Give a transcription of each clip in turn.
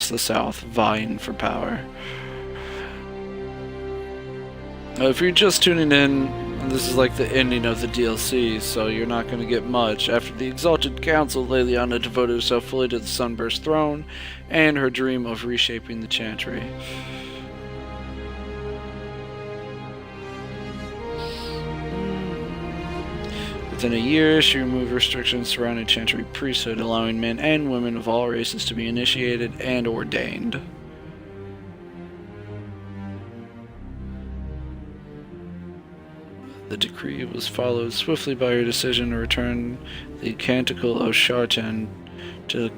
across the south, vying for power. If you're just tuning in, this is like the ending of the DLC, so you're not going to get much. After the Exalted Council, Leliana devoted herself fully to the Sunburst throne and her dream of reshaping the Chantry. Within a year, she removed restrictions surrounding Chantry priesthood, allowing men and women of all races to be initiated and ordained. The decree was followed swiftly by her decision to return the Canticle of Shartan to the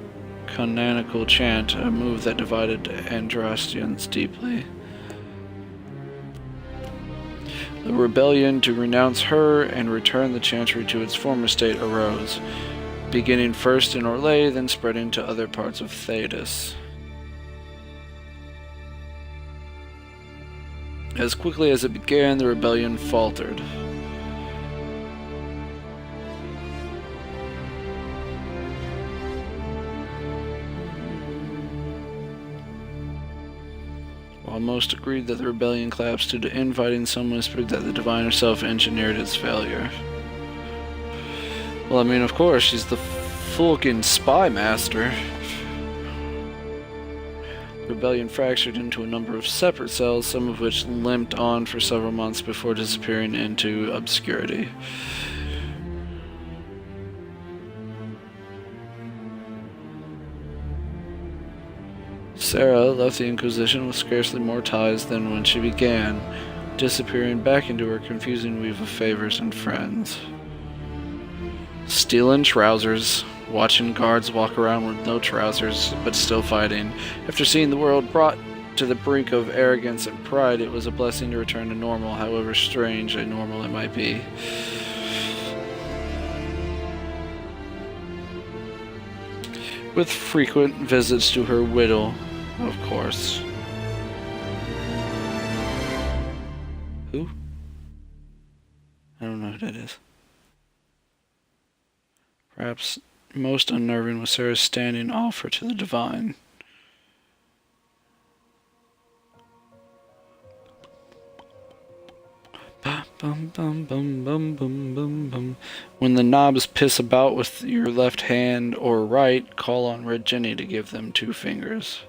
canonical chant, a move that divided Andrastians deeply. The rebellion to renounce her and return the Chantry to its former state arose, beginning first in Orlais, then spreading to other parts of Thedas. As quickly as it began, the rebellion faltered. While most agreed that the rebellion collapsed due to infighting, some whispered that the Divine herself engineered its failure. Well, I mean, of course, she's the fucking spy master. The rebellion fractured into a number of separate cells, some of which limped on for several months before disappearing into obscurity. Sarah left the Inquisition with scarcely more ties than when she began, disappearing back into her confusing weave of favors and friends. Stealing trousers, watching guards walk around with no trousers, but still fighting. After seeing the world brought to the brink of arrogance and pride, it was a blessing to return to normal, however strange a normal it might be. With frequent visits to her widow, of course. Who? I don't know who that is. Perhaps most unnerving was Sarah's standing offer to the Divine. Bum, bum, bum, bum, bum, bum, bum. When the knobs piss about with your left hand or right, call on Red Jenny to give them 2 fingers.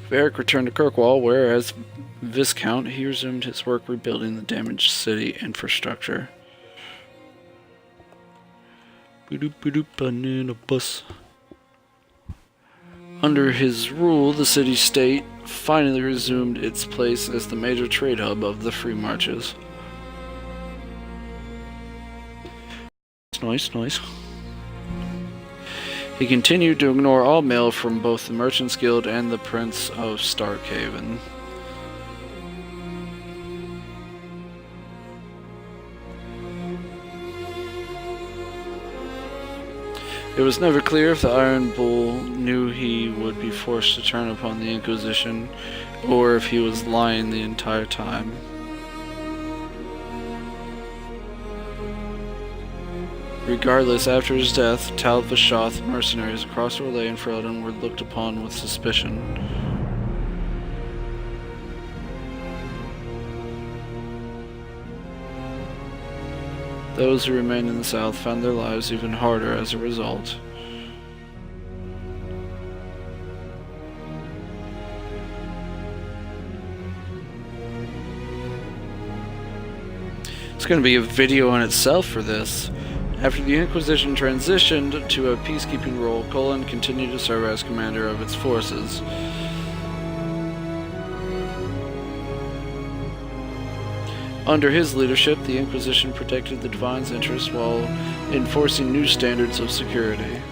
Varric returned to Kirkwall, where, as Viscount, he resumed his work rebuilding the damaged city infrastructure. Under his rule, the city-state finally resumed its place as the major trade hub of the Free Marches. Nice, nice. He continued to ignore all mail from both the Merchants Guild and the Prince of Starkhaven. It was never clear if the Iron Bull knew he would be forced to turn upon the Inquisition, or if he was lying the entire time. Regardless, after his death, Tal-Vashoth mercenaries across Orlais and Ferelden were looked upon with suspicion. Those who remained in the south found their lives even harder as a result. It's going to be a video in itself for this. After the Inquisition transitioned to a peacekeeping role, Cullen continued to serve as commander of its forces. Under his leadership, the Inquisition protected the Divine's interests while enforcing new standards of security.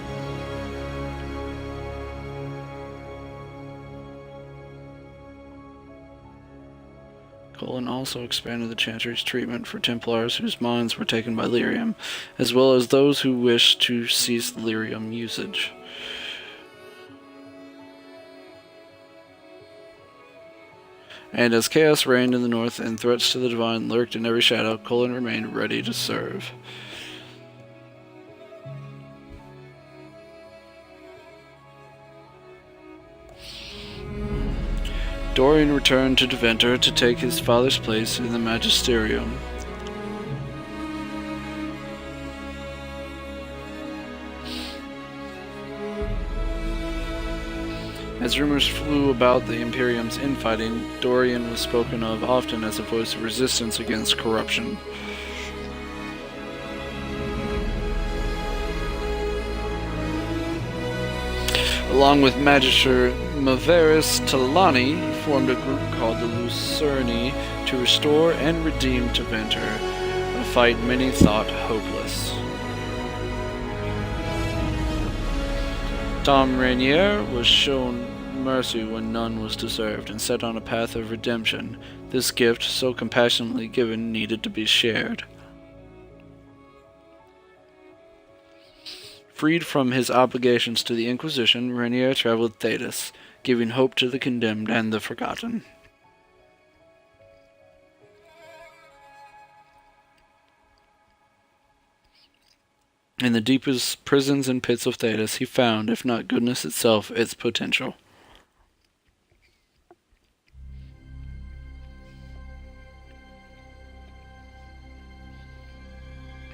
Cullen also expanded the Chantry's treatment for Templars whose minds were taken by lyrium, as well as those who wished to cease lyrium usage. And as chaos reigned in the north and threats to the divine lurked in every shadow, Cullen remained ready to serve. Dorian returned to Deventer to take his father's place in the magisterium. As rumors flew about the Imperium's infighting, Dorian was spoken of often as a voice of resistance against corruption. Along with Magister Maveris Talani, he formed a group called the Lucerni to restore and redeem Deventer, a fight many thought hopeless. Tom Rainier was shown mercy when none was deserved and set on a path of redemption. This gift, so compassionately given, needed to be shared. Freed from his obligations to the Inquisition, Rainier traveled Thedas, giving hope to the condemned and the forgotten. In the deepest prisons and pits of Thedas, he found, if not goodness itself, its potential.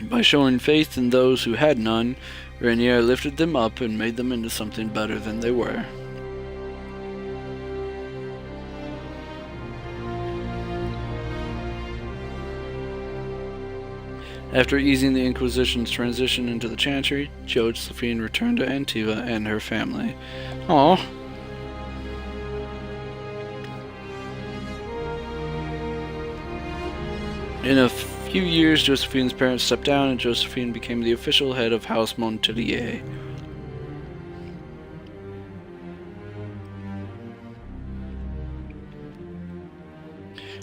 By showing faith in those who had none, Rainier lifted them up and made them into something better than they were. After easing the Inquisition's transition into the Chantry, Josephine returned to Antiva and her family. Aww. In a few years, Josephine's parents stepped down and Josephine became the official head of House Montelier.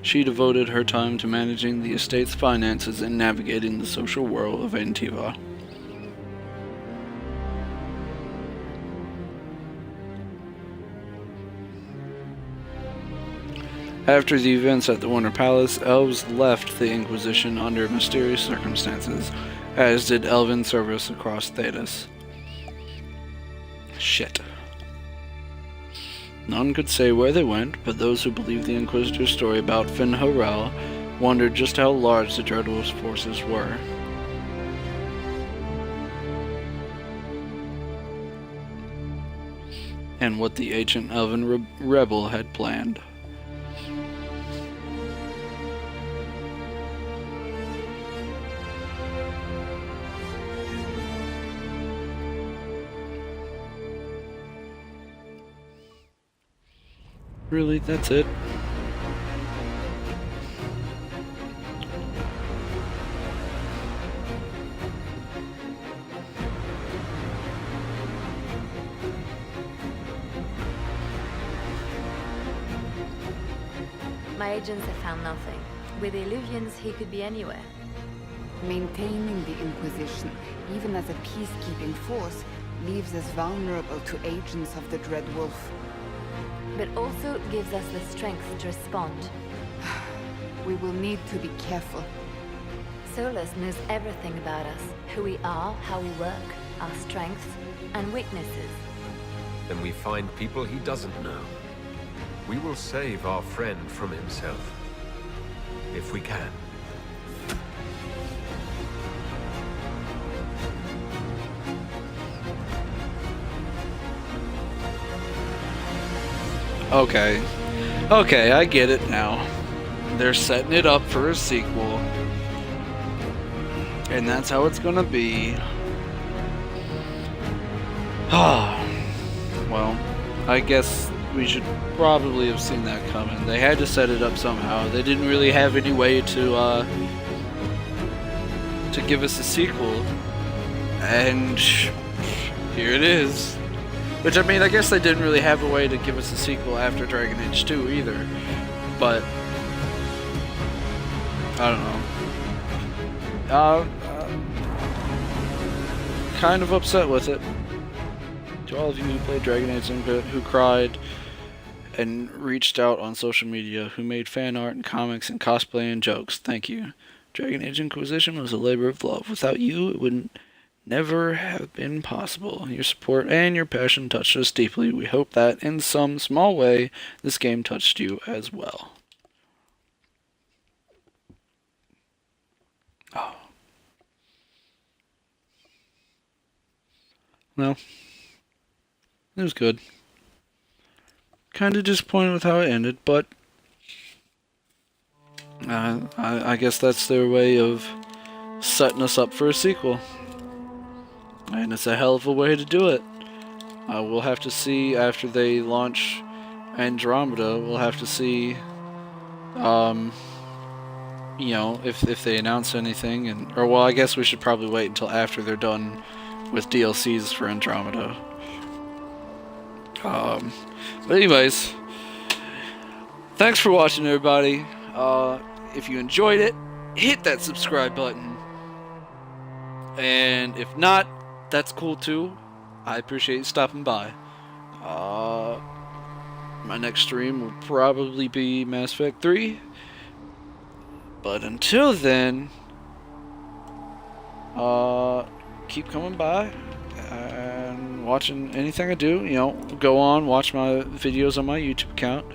She devoted her time to managing the estate's finances and navigating the social world of Antiva. After the events at the Winter Palace, elves left the Inquisition under mysterious circumstances, as did elven service across Thedas. Shit. None could say where they went, but those who believed the Inquisitor's story about Finn Horel wondered just how large the Dreadwolf's forces were. And what the ancient elven rebel had planned. Really, that's it? My agents have found nothing. With the Illuvians, he could be anywhere. Maintaining the Inquisition, even as a peacekeeping force, leaves us vulnerable to agents of the Dreadwolf. But also gives us the strength to respond. We will need to be careful. Solus knows everything about us. Who we are, how we work, our strengths and weaknesses. Then we find people he doesn't know. We will save our friend from himself. If we can. Okay, I get it now. They're setting it up for a sequel. And that's how it's gonna be. Well, I guess we should probably have seen that coming. They had to set it up somehow. They didn't really have any way to give us a sequel. And here it is. Which, I mean, I guess they didn't really have a way to give us a sequel after Dragon Age 2 either. But I don't know. Kind of upset with it. To all of you who played Dragon Age and who cried, and reached out on social media, who made fan art and comics and cosplay and jokes. Thank you. Dragon Age Inquisition was a labor of love. Without you, it would never have been possible. Your support and your passion touched us deeply. We hope that, in some small way, this game touched you as well. Oh. Well, it was good. Kind of disappointed with how it ended, but I guess that's their way of setting us up for a sequel. And it's a hell of a way to do it. We'll have to see after they launch Andromeda. We'll have to see, you know, if they announce anything, or well, I guess we should probably wait until after they're done with DLCs for Andromeda. But anyways, thanks for watching, everybody. If you enjoyed it, hit that subscribe button. And if not, that's cool too. I appreciate you stopping by. My next stream will probably be Mass Effect 3. But until then, keep coming by and watching anything I do. You know, go on, watch my videos on my YouTube account.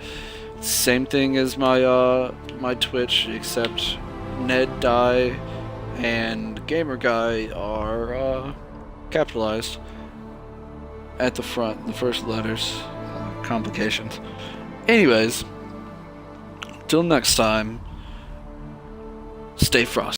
Same thing as my my Twitch, except Ned Die and Gamer Guy are capitalized at the front, the first letters. Complications. Anyways, till next time, stay frosty.